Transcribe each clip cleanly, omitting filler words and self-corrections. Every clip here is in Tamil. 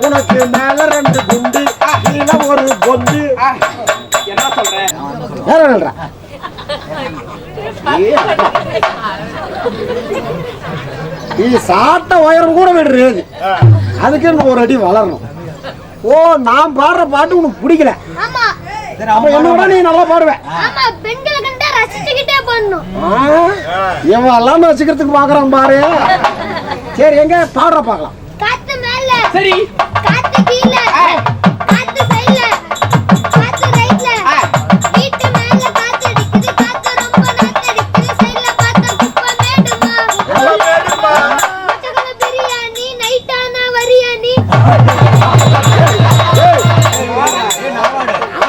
உனக்கு மேல 2 குண்டு கீழ ஒரு பொந்து. என்ன சொல்றேன்? நீ சாட்ட உயரம் கூட விடுறது, அதுக்கு எனக்கு ஒரு அடி வளரணும். ஓ, நான் பாடுற பாட்டு உனக்கு பிடிக்கல. என்னோட நீ நல்லா பாடுவேன். இவெல்லாம் வச்சுக்கிறதுக்கு பாக்குறான் பாரு. சரி, எங்க பாடுற பாக்கலாம். சரி, காத்து கீழ, காத்து சைடுல, காத்து ரைட்ல, வீட்டு மேல காத்து அடிக்குது, காத்து ரொம்ப நாத்து அடிக்குது, சைடுல பார்த்தா குப்பை மேடுமா, மச்சகல பிரியாணி, நைட்டானா வரியாணி.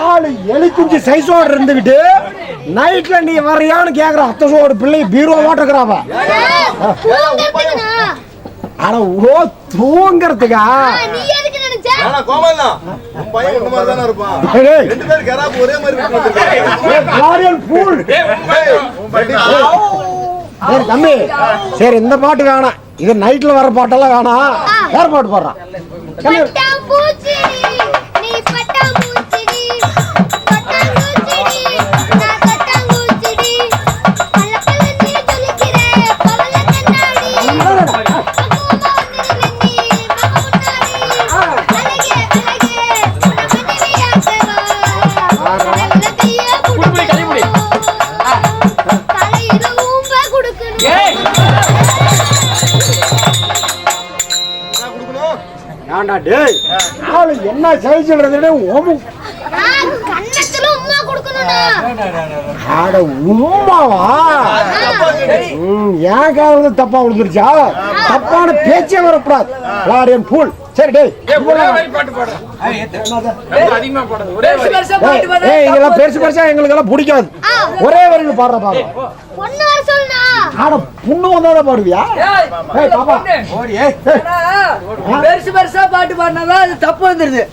ஆளு எலி குஞ்சு சைஸோட இருந்துகிட்டு நைட்ல நீ வரையான்னு கேக்குற அத்தசோட பிள்ளை பீரோ ஓட்டுக்கிறாவ. ஆனா ஓ தூங்கறதுக்கா? நீ எதுக்கு நினைச்ச? ஆனா கோமல்னா உன் பையன் இந்த மாதிரி தான இருப்பான். ரெண்டு பேரும் கராப் ஒரே மாதிரி விட்டுட்டாங்க. காரியல் பூல். சரி தம்பி, சரி இந்த பாட்டு வேணாம். இது நைட்ல வர பாட்டெல்லாம் வேணாம். வேற பாட்டு பாடுறான். பட்டாம்பூச்சி நீ பட்டாம்பூச்சி பட்டாம்பூச்சி நான் பட்டாம்பூச்சி பல்லப்பல்ல நீ துளிக்கிற பவள கண்ணாடி என்ன சைஸ்ல உமாவா? ஏன் காவது தப்பா விழுந்துருச்சா? தப்பான பேச்சே வரக்கூடாது. சரி டேய், இதெல்லாம் பெருசு பெருசா எங்களுக்கெல்லாம் பிடிக்காது. ஒரே வரையில் பாடுற பாரு. புண்ணு வந்தாதான் பாடுவியா? பெருசு பெருசா பாட்டு பாடினாதான் அது தப்பு வந்துருது.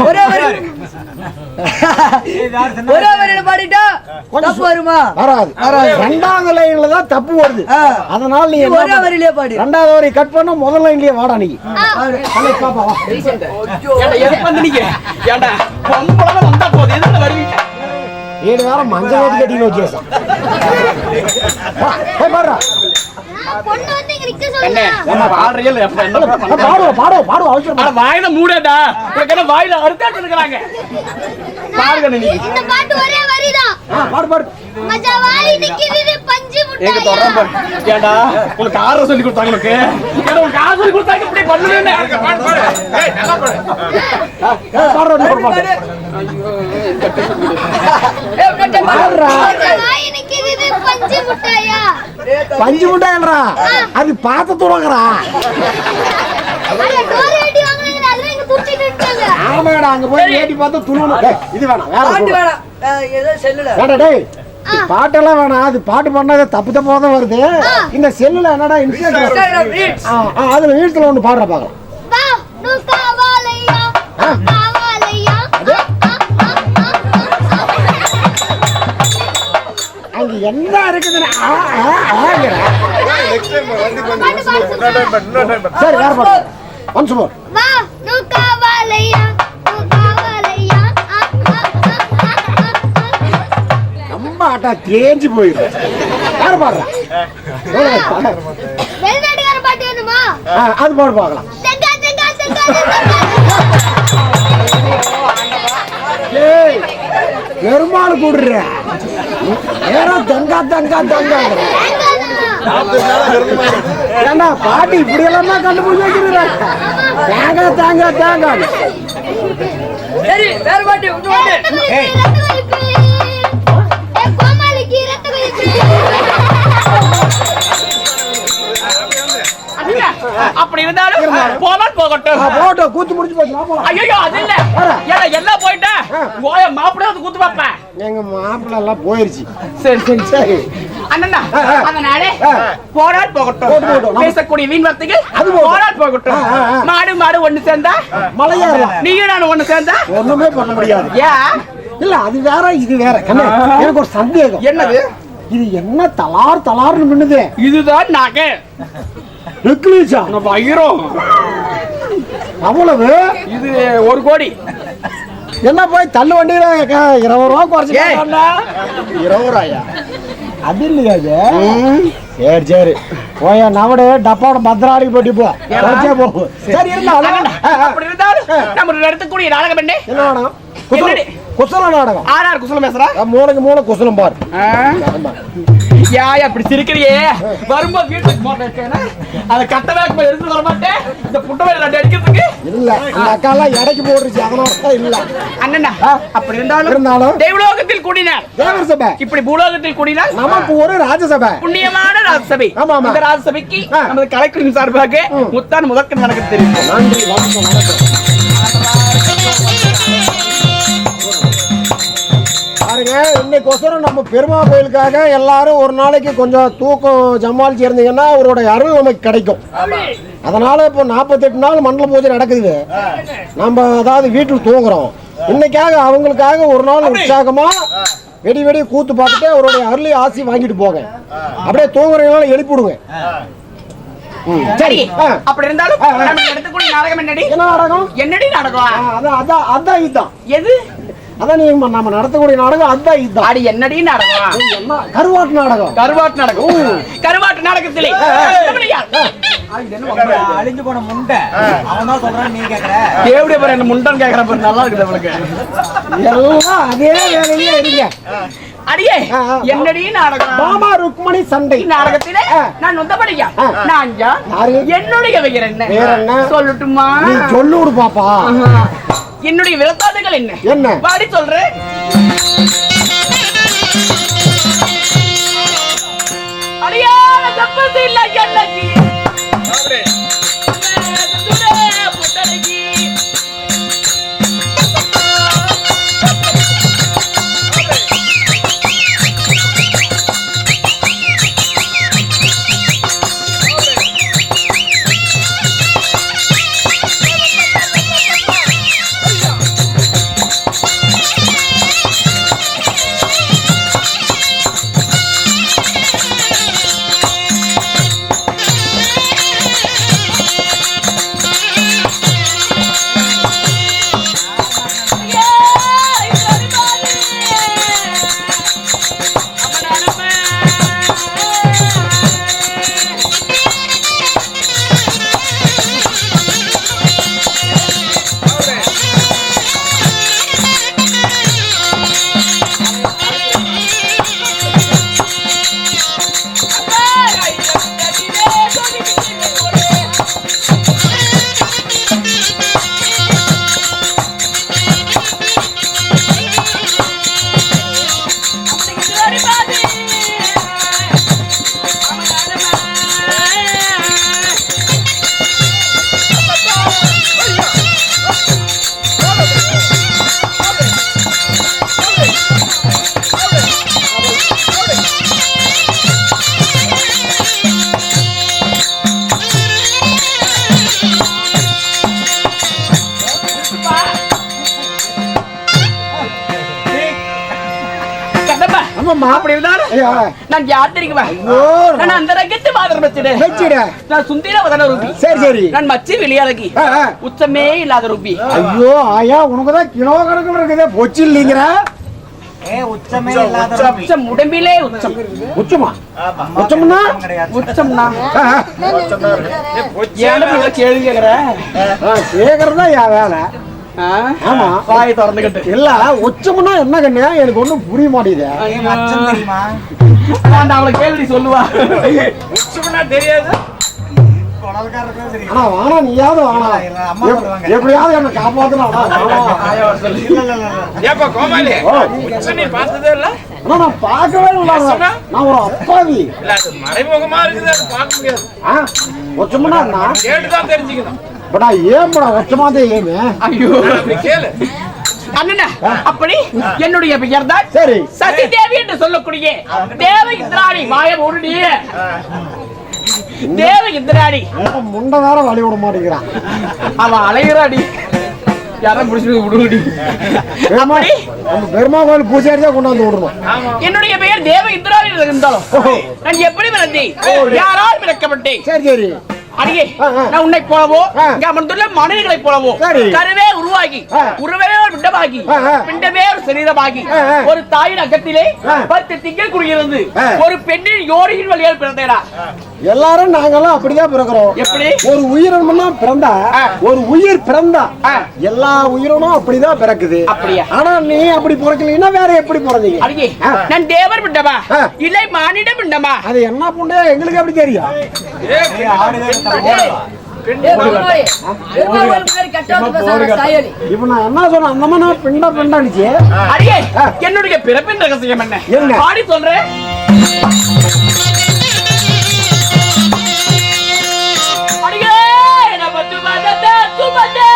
ஒரே வரையில பாடிட்டா தப்பு வருமா? வராது. ரெண்டாவது லைன்ல தான் தப்பு வருது. அதனால நீ ஒரே வரையிலே பாடு. ரெண்டாவது வரை கட் பண்ண முதல் லைன்லயே வாடா. நீ ஏழு வாரம் மஞ்சள் வேட்டி கட்டி வச்சேன். வாயில மூடா வாயில அறுத்தாட்டு இருக்கிறாங்க. உங்களுக்கு ஆறு சொல்லி கொடுத்தாங்க. உங்களுக்கு ஆறு சொல்லி கொடுத்தாங்க. இப்படி பண்ணுவேன். பஞ்சு முட்டாயல்றா, அது பார்த்து துறங்குறா. ஆமாடா, அங்க போய் ஏட்டி பார்த்து துணுணும். இது வேணாம், வேற டேய், பாட்டெல்லாம் வேணாம். அது பாட்டு பண்ணாத தப்பு தப்பா தான் வருது. இந்த செல்லுல என்னடா அதுல வீட்டுல ஒண்ணு பாடுற பாக்கலாம். அங்க என்ன இருக்குதுன்னு சரி வேற பாட்டு. Once more. நம்ம ஆட்டா தேஞ்சு போயிடும். யாரு பாடுறா? அது பாடு பார்க்கலாம். பெருமாள் கூடுற தங்கா தங்கா தங்கா ஏண்டா பாட்டி இப்படி எல்லாம் தான் கண்டுபிடிச்சு வைக்கிறேன். தேங்கா தேங்கா தேங்கா. சரி வேற பாட்டு. அப்படி இருந்தாலும் போகட்டும். போட்டோம், கூத்து முடிச்சு போச்சு. ஐயோ அது இல்ல, எல்லாம் போயிட்டேன். மாப்பிள்ள கூத்து பாப்பேன். எங்க மாப்பிள்ள எல்லாம் போயிருச்சு. சரி சரி சரி. அண்ணா அதனால போராட் போகட்டும். போகட்டும் பேசக்கூடிய வீண் வார்த்தைகள் அது போகட்டும். போராட் போகட்டும் மாடு மாடு ஒண்ணு சேர்ந்தா மலையாளம் நீயும் நான் ஒண்ணு சேர்ந்தா ஒண்ணுமே பண்ண முடியாது. ஏன் இல்ல அது வேற இது வேற கண்ணே, எனக்கு ஒரு சந்தேகம். என்னது இது என்ன தலார்னு மின்னுது? இதுதான் நகை நெக்லீஸா? வைரம் அவ்வளவு? இது 1 கோடி. என்ன போய் தள்ளு வண்டியில 20 ரூபா குறைச்சு 20 ரூபாயா? அது இல்லையா இது? சரி சரி போய நவடு டப்பாவோட பத்திராடிக்கு போட்டி போ குறைச்சே போ. சரி இருந்தாலும் அப்படி இருந்தாலும் நம்ம நடத்தக்கூடிய நாடகம் என்ன என்ன நாடகம்? குசல நாடகம். ஆறார் குசலம் பேசுறா மூளைக்கு மூளை குசலம் பாரு. யாயா அப்படி சிரிக்கிறியே வரும்போது வீட்டுக்கு போட்டேன்னா அதை கட்டவே எடுத்து வர மாட்டேன் இந்த புட்டவை 2 அடிக்கிறதுக்கு இல்ல அந்த அக்கா எல்லாம் இடைக்கு போட்டுருச்சு அதனால இல்ல அண்ணா அப்படி இருந்தாலும் இருந்தாலும் தேவலோகத்தில் கூடினார் தேவர் சபை இப்படி பூலோகத்தில் கூடினார் நமக்கு ஒரு ராஜசபை புண்ணியமான ராஜசபை. ஆமா, ஆமா. இந்த ராஜசபைக்கு நமது கலைக்குழுவின் சார்பாக முத்தான் முதற்க நடக்க தெரியும். நன்றி வணக்கம் வணக்கம். பாருங்க இன்னைக்கொசரம் நம்ம பெருமா கோயிலுக்காக எல்லாரும் ஒரு நாளைக்கு கொஞ்சம் தூக்கம் சமாளிச்சு இருந்தீங்கன்னா அவருடைய அருள் நமக்கு கிடைக்கும். அதனால இப்போ 48 நாள் மண்டல பூஜை நடக்குது. நம்ம அதாவது வீட்டில் தூங்குறோம். இன்னைக்காக அவங்களுக்காக ஒரு நாள் உற்சாகமா வெடி கூத்து பார்த்துட்டு அவருடைய அருளை ஆசி வாங்கிட்டு போங்க. அப்படியே தூங்குறவங்களால எழுப்பிடுங்க. சரி அப்படி இருந்தாலும் நம்ம நடத்தக்கூடிய நாடகம் என்னடி? என்ன நாடகம்? என்னடி நாடகம்? அதான் இதுதான். எது? அதான் நீங்க நம்ம நடத்தக்கூடிய நாடகம் அதான் இதுதான். அடி என்னடி நாடகம்? கருவாட்டு நாடகம். கருவாட்டு நாடகம். கருவாட்டு நாடகத்திலே அழிஞ்சு போன முண்டை அவன் தான் சொல்றான், நீ கேக்குற தேவடிய பாரு என்ன முண்டன் கேக்குற பாரு. நல்லா இருக்குது அவளுக்கு. எல்லாம் அதே வேலையிலே இருங்க. அடியே என்னடி நாடகம்? மாமா ருக்மணி சண்டை நாடகத்திலே நான் வந்தபடியா நான் என்னுடைய பெயர் வேற என்ன என்ன சொல்லட்டுமா? நீ சொல்லுடு பாப்பா. என்னுடைய விரத்தாதுகள் என்ன என்ன வாடி சொல்றேன். அடியான தப்பது இல்ல என்னடி அப்படி இருந்தாலும் நான் யார் தெரியுமா? நான் அந்த ரகத்து மாதர் வச்சிடு நான் சுந்தர வதன ரூபி. சரி சரி நான் மச்சி வெளியாளகி உச்சமே இல்லாத ரூபி. ஐயோ ஆயா உனக்குதான் கிலோ கணக்குல இருக்குதே பொச்சி இல்லைங்கிற. உச்சமே இல்லாத உச்சம் உடம்பிலே உச்சம். உச்சமா? உச்சம்னா உச்சம்னா ஏன் கேள்வி கேக்குற? கேக்குறதா என் வேலை. ஆமா வாயை திறந்துகிட்டு இல்ல உச்சம்னா என்ன கண்ணியா எனக்கு ஒண்ணும் புரிய மாட்டேங்குது. தெரியுமா? அவளை கேள்வி சொல்லுவா. உச்சம்னா தெரியாது. ஆனா வானா நீயாவது வானா எப்படியாவது என்ன காப்பாத்தணும். நான் பார்க்கவே இல்லை. நான் ஒரு அப்பாவி. மறைமுகமா இருக்குது அது பார்க்க முடியாது. உச்சம்னா கேட்டுதான் தெரிஞ்சுக்கணும். படா ஏன் படா உச்சமாதே ஏமே. ஐயோ கேளு அண்ணா அப்படி என்னுடைய பெயர் தான் சரி சசி தேவி என்று சொல்லக்கூடிய தேவ இந்திராணி வாய மூடிய தேவ இந்திராணி. முண்ட வேற வழி விட மாட்டேங்கிறான் அவன் அலைகிறாடி யாரும் முடிச்சு விடுடி. பெருமா கோயில் பூஜாரி தான் கொண்டாந்து விடணும். என்னுடைய பெயர் தேவ இந்திராணி இருந்தாலும் நான் எப்படி பிறந்தேன் யாரால் பிறக்கப்பட்டேன். சரி சரி அடியே நான் உன்னை போலவோ இங்க அமர்ந்துள்ள மனிதர்களை போலவோ கருவே உருவாகி உருவே ஒரு பிண்டமாகி பிண்டமே ஒரு சரீரமாகி ஒரு தாயின் அகத்திலே 10 திங்கள் குடியிருந்து ஒரு பெண்ணின் யோனியின் வழியால் பிறந்தேனா. எல்லாரும் நாங்கெல்லாம் அப்படிதான் பிறக்கிறோம். எப்படி ஒரு உயிரினம்னா பிறந்தா ஒரு உயிர் பிறந்தா எல்லா உயிரினும் அப்படிதான் பிறக்குது. அப்படியா? ஆனா நீ அப்படி பிறக்கலன்னா வேற எப்படி பிறந்தீங்க? அடியே நான் தேவர் பிண்டமா இல்லை மானிட பிண்டமா? அது என்ன புண்டையா எங்களுக்கு எப்படி தெரியும்? இப்ப நான் என்ன சொன்னேன் அந்த மாதிரி நான் பிண்டா பிண்டானிச்சு. அடியே என்னுடைய பிறப்பின் ரகசியம் என்ன பாடி சொல்றேன். அடியே நம்ம துமதே துமதே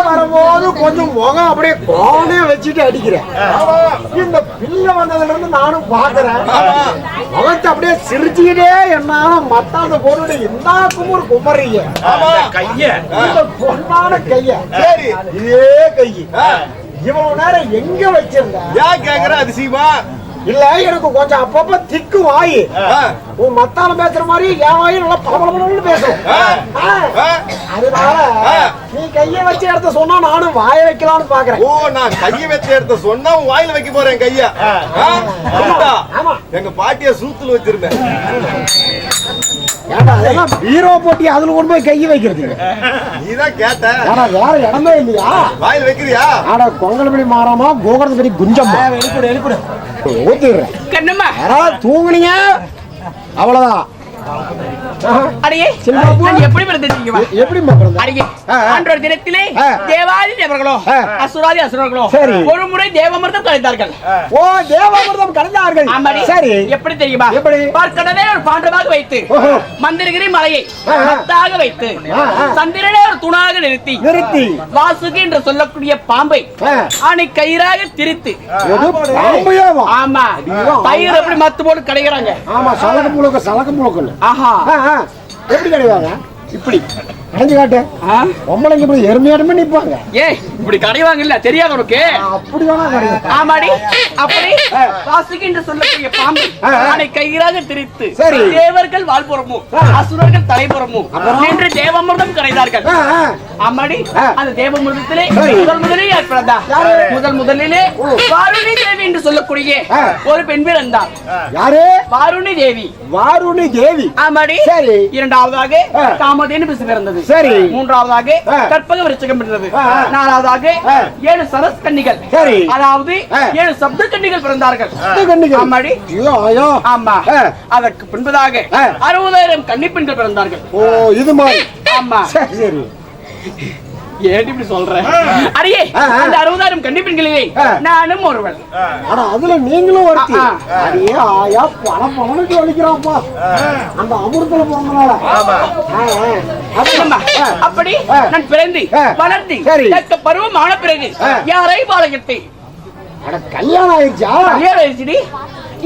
வரும்போது கொஞ்சம் முகம் அப்படியே கோனே வச்சுட்டு அடிக்கிறேன். இந்த பிள்ளை வந்ததுல இருந்து நானும் பாக்குறேன் முகத்தை அப்படியே சிரிச்சுக்கிட்டே என்னால மத்தாந்த பொருள் இந்த குமுறு குமரிங்க கைய பொண்ணான கைய இதே கை இவ்வளவு நேரம் எங்க வச்சிருந்த ஏன் கேக்குற அதிசயமா? இல்ல எனக்கு கொஞ்சம் அப்பப்ப திக்கு வாயி உன் மத்தால பேசுற மாதிரி என் வாயு நல்லா பளபளன்னு பேசும். அதனால நீ கைய வச்சு எடுத்த சொன்னா நானும் வாய வைக்கலாம்னு பாக்குறேன். ஓ நான் கைய வச்சு எடுத்த சொன்னா உன் வாயில வைக்க போறேன் கைய. எங்க பாட்டிய சூத்துல வச்சிருந்தேன். ஏண்டா அதெல்லாம் பீரோ போட்டி அதுல கொண்டு போய் கைய வைக்கிறது நீதான் கேட்ட. ஆனா வேற இடமே இல்லையா? வாயில வைக்கிறியா? ஆனா கொங்கலபடி மாறாமா கோகரத்துபடி குஞ்சம்மா ஊத்திடுறேன். கண்ணம்மா யாராவது தூங்குனீங்க அவ்வளவுதான். அடியே சின்னப்பாப்பு. நான் எப்படி பிறந்திருக்கீங்க எப்படிம்மா பிறந்த? அடியே ஆ, ஆ. அன்றொரு தினத்திலே ஆ. தேவாதி தேவர்களோ ஆ. அசுராதி அசுரர்களோ சரி. ஒரு முறை தேவமிர்தம் கலைத்தார்கள். ஓ தேவாமிர்தம் கலந்தார்கள். ஆமாடி. சரி. எப்படி தெரியுமா? எப்படி? பார்க்கடலே ஒரு பாண்டவாக வைத்து ஓஹோ. மந்திரகிரி மலையை ஆ, ஆ. மத்தாக வைத்து ஆ. சந்திரனே ஒரு தூணாக நிறுத்தி நிறுத்தி வாசுகி என்று சொல்லக்கூடிய பாம்பை ஆ. ஆணை கயிறாக திரித்து எது பாம்பையாவா? ஆமா பயிர் எப்படி மத்து போட்டு கடைகிறாங்க. ஆமா சலகம் முழுக்கல். ஆஹா எப்படி கிடைவாங்க? இப்படி கடைஞ்சு காட்டு. ஆ? பொம்பளைங்க இப்படி எருமையாடுமே நிப்பாங்க. ஏ இப்படி கடைவாங்க இல்ல தெரியாது உனக்கு? அப்படி வேணா கிடையாது. ஆமாடி அப்படி வாசுகி என்று சொல்லக்கூடிய பாம்பை ஆ, ஆ. ஆணை கயிறாக திரித்து சரி. தேவர்கள் வாழ்புறமும் ஆ. அசுரர்கள் தலைப்புறமும் அப்புறம்? நின்று தேவமிர்தம் கடைந்தார்கள். ஆ, ஆ. அம்மாடி ஆ. அந்த தேவமிர்தத்திலே சரி. முதலிலே யார் பிறந்தா? யாரு? முதலிலே வாருணி தேவி என்று சொல்லக்கூடிய ஆ. ஒரு பெண் பிறந்தார். யாரு? வாருணி தேவி. வாருணி தேவி. ஆமாடி சரி. இரண்டாவதாக ஆ. காமதேனு பிசு பிறந்தது. சரி. மூன்றாவதாக ஆ. கற்பக விருட்சகம் பிறந்தது. ஆ, ஆ. நாலாவதாக ஆ. 7 சரஸ் கன்னிகள். சரி. அதாவது ஆ. 7 சப்த கன்னிகள் பிறந்தார்கள். கண்ணிகள். ஆமாடி. ஐயோ ஐயோ. ஆமா ஆ. அதற்கு பின்பதாக ஆ. 60,000 கன்னி பெண்கள் பிறந்தார்கள். ஓ இது மாதிரி. ஆமா சரி சரி. ஏன் இப்படி சொல்ற? அடியே ஆ, ஆ. அந்த 60,000 கன்னி பெண்களிலே ஆ. நானும் ஒருவன். ஆனா அதுல நீங்களும் ஒருத்தி. ஆ, அடியே ஆயா பணம்னு வலிக்கிறாப்பா. அந்த அமிர்தத்துல போனனால. என்னம்மா? அப்படி ஆ. நான் பிறந்து ஆ. வளர்ந்து சரி. தக்க பருவம் ஆன பிறகு ஆ. யாரை பாலகத்தை அட கல்யாணம் ஆயிடுச்சா? கல்யாணம் ஆயிடுச்சுடி.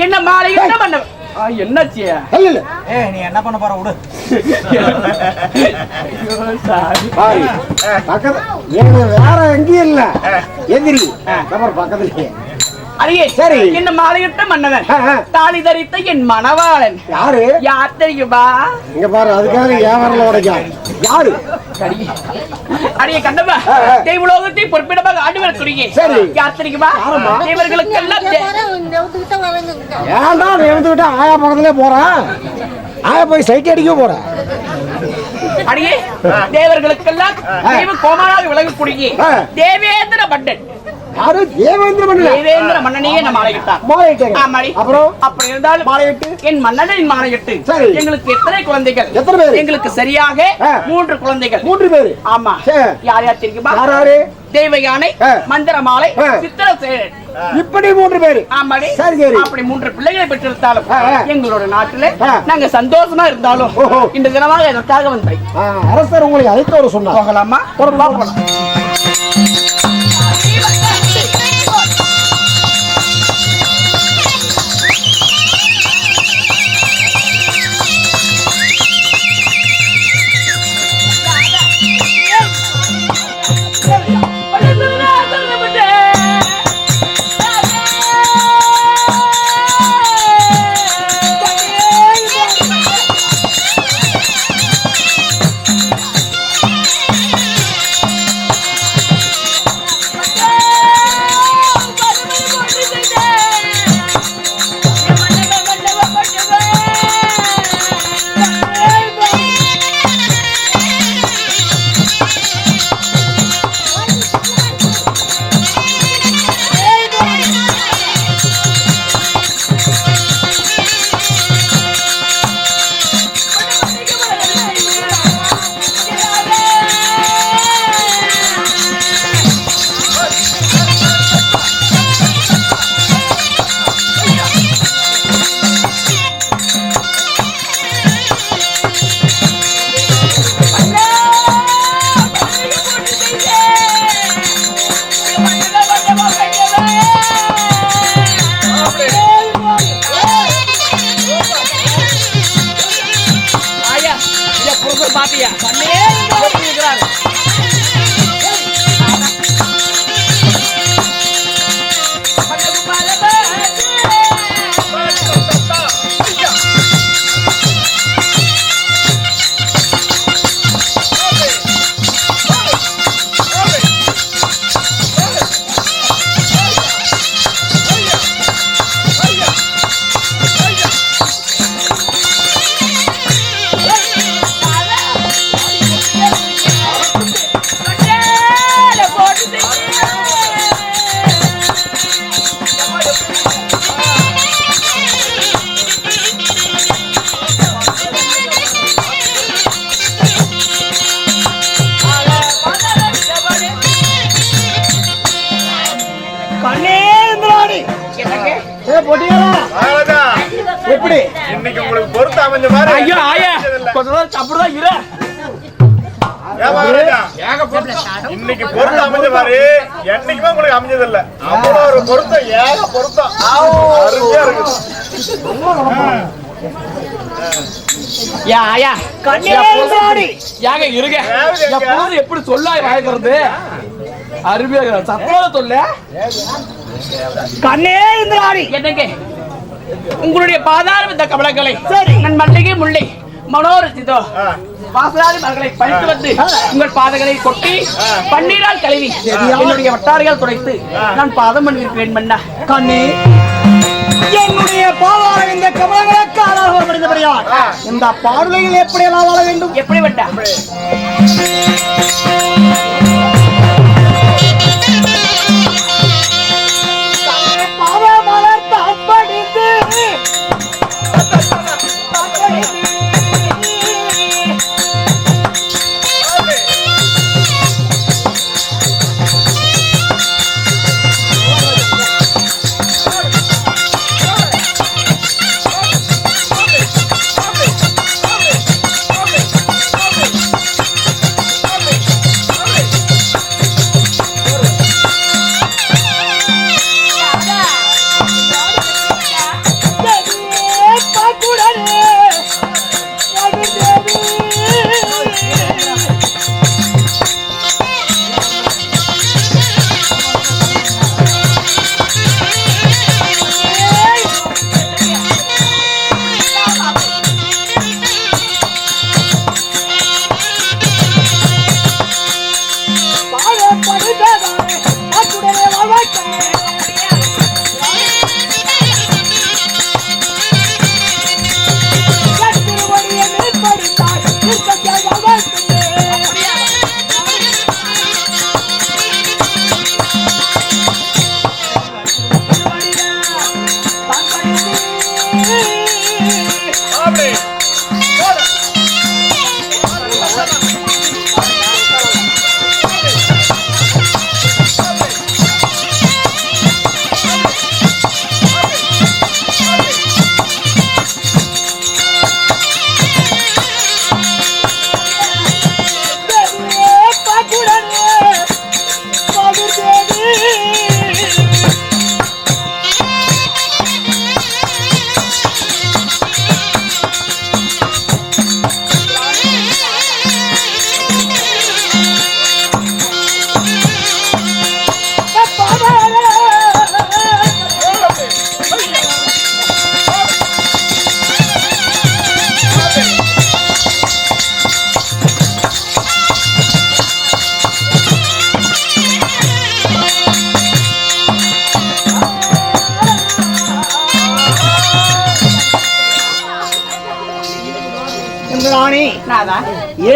என்ன மாலை என்ன பண்ண என்னாச்சு? இல்ல நீ என்ன பண்ண போற விடு. பாரு பக்கத்துல எனக்கு வேற எங்கேயும் இல்ல. எதிரி அப்புறம் பக்கத்துலயே. அடியே சரி. என்ன மாலையிட்ட மன்னவன் ஆ, ஆ. தாலி தரித்த என் மணவாளன் யாரு? யார் தெரியுமா? இங்க பாரு அதுக்காக ஏன் வரல உடைக்கும். யாரு? அடியே கண்டவா ஆ, ஆ. தெய்வலோகத்தை பொறுப்பிடமாக ஆண்டு வரக்கூடிய சரி. யார் தெரியுமா? யாரம்மா? இவர்களுக்கெல்லாம் ஏன்டா நீ வந்துகிட்ட ஆயா பக்கத்துலயே போறேன். ஆயா போய் சைட் அடிக்க போறேன். அடியே தேவர்களுக்கெல்லாம் தெய்வ கோமாளாக விலகக்கூடிய ஆ. தேவேந்திர மன்னன். யாரு? தேவேந்திர மன்னன். தேவேந்திர மன்னனையே நான் மாலையிட்டான். மாலையிட்டேங்க. ஆமாடி. அப்புறம் அப்படி இருந்தாலும் மாலையிட்டு என் மன்னனின் மாலையிட்டு சரி. எங்களுக்கு எத்தனை குழந்தைகள்? எத்தனை பேரு? எங்களுக்கு சரியாக ஆ. 3 குழந்தைகள். 3 பேரு. ஆமா சரி. யார் யார் தெரியுமா? யார் யாரு? தெய்வ யானை, ஆ. மந்திர மாலை, ஆ. சித்திரசேனன். இப்படி 3 பேரு. ஆமாடி. சரி, சரி. அப்படி 3 பிள்ளைகளை பெற்றிருந்தாலும் ஆ, ஆ. எங்களோட நாட்டுல ஆ. நாங்க சந்தோஷமா இருந்தாலும் ஓஹோ. இந்த தினமாக இதற்காக வந்தேன். அரசர் உங்களை அழைத்து வர சொன்னார். போகலாமா? ஒரு போகலாம். போட்டீங்களா? மகாராஜா, எப்படி இன்னைக்கு உங்களுக்கு பொருத்தம் அமைஞ்ச மாதிரி ஐயோ ஆயா கொஞ்ச நேரம் அப்படிதான் இரு. ஏன் மகாராஜா? இன்னைக்கு பொருத்தம் அமைஞ்ச மாதிரி என்னைக்குமே உங்களுக்கு அமைஞ்சதில்ல. அவ்வளோ ஒரு பொருத்தம், ஏக பொருத்தம் அருமையா இருக்குது. யா ஆயா கண்ணே யாங்க இருங்க எப்போது எப்படி சொல்ல வாய்க்கிறது அருமையா இருக்கு. சத்தமா சொல்ல கண்ணே இந்திராணி என்னங்க உங்களுடைய பாதாரம் இந்த கமலங்களை சரி. நான் மல்லிகை முல்லை மனோரசிதோ வாசலாதி மலர்களை பறித்து வந்து உங்கள் பாதங்களை கொட்டி பன்னீரால் கழுவி என்னுடைய வட்டாரிகள் துடைத்து நான் பாதம் பண்ணிருக்கிறேன் மன்னா. கண்ணே என்னுடைய பாவாரம் இந்த கமலங்களுக்கு ஆளாகப்படுகிறபடியால் இந்த பாடுலையில் எப்படி எல்லாம் வாழ வேண்டும்? எப்படி வட்டா பாவமலர் தாப்படித்து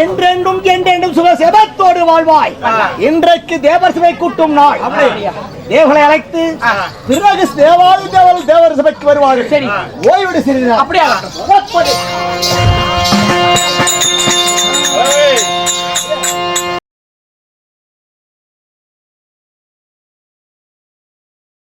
என்றென்றும் என்றென்றும் சுகசேபத்தோடு வாழ்வாய். இன்றைக்கு தேவர் சபை கூட்டும் நாள். தேவர்களை அழைத்து பிறகு தேவாதி தேவர் சபைக்கு வருவார்கள். சரி ஓய்விடு சிறிது. அப்படியா